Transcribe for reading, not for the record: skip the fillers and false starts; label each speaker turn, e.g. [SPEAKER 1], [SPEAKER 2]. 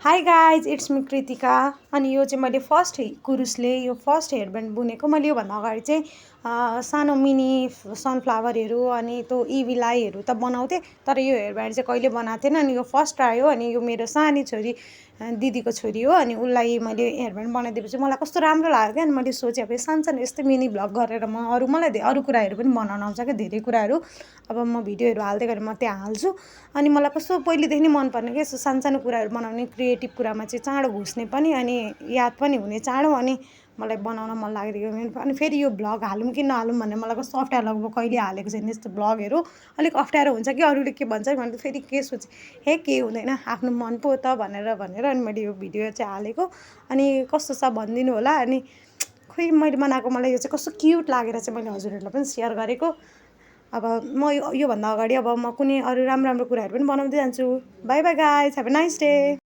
[SPEAKER 1] Hi guys it's me Kritika. अनि यो चाहिँ मैले फर्स्ट कुरुसले यो फर्स्ट हेयरब्यान्ड बुनेको। मैले योभन्दा अगाडि चाहिँ सानो मिनी सनफ्लावरहरू अनि त्यो इभी लाईहरू त बनाउँथेँ, तर यो हेयरब्यान्ड चाहिँ कहिले बनाएको थिएन। अनि यो फर्स्ट ट्राई हो। अनि यो मेरो सानी छोरी दिदीको छोरी हो। अनि उसलाई मैले हेयरब्यान्ड बनाइदिएपछि मलाई कस्तो राम्रो लाग्यो क्या। अनि मैले सोचेँ अब सानसानो यस्तै मिनी भ्लग गरेर मलाई अरू कुराहरू पनि बनाउन आउँछ क्या, धेरै कुराहरू। अब म भिडियोहरू हाल्दै गरेँ, म त्यहाँ हाल्छु। अनि मलाई कस्तो पहिलेदेखि नै मनपर्ने क्या यस्तो सानसानो कुराहरू बनाउने, क्रिएटिभ कुरामा चाहिँ चाँडो घुस्ने पनि अनि याद पनि हुने चाँडो। अनि मलाई बनाउन मन लागेको। अनि फेरि यो भ्लग हालौँ कि नहालौँ भन्ने मलाई कस्तो अप्ठ्यारो लाग्यो। कहिले हालेको छैन यस्तो भ्लगहरू, अलिक अप्ठ्यारो हुन्छ कि अरूले के भन्छ भनेर फेरि के सोचेँ, हे केही हुँदैन, आफ्नो मन पो त भनेर अनि मैले यो भिडियो चाहिँ हालेको। अनि कस्तो छ भनिदिनु होला। अनि खोइ मैले बनाएको मलाई यो चाहिँ कस्तो क्युट लागेर चाहिँ मैले हजुरहरूलाई पनि सेयर गरेको। अब म योभन्दा अगाडि अब म कुनै अरू राम्रो राम्रो कुराहरू पनि बनाउँदै जान्छु। By by guys, have a nice day.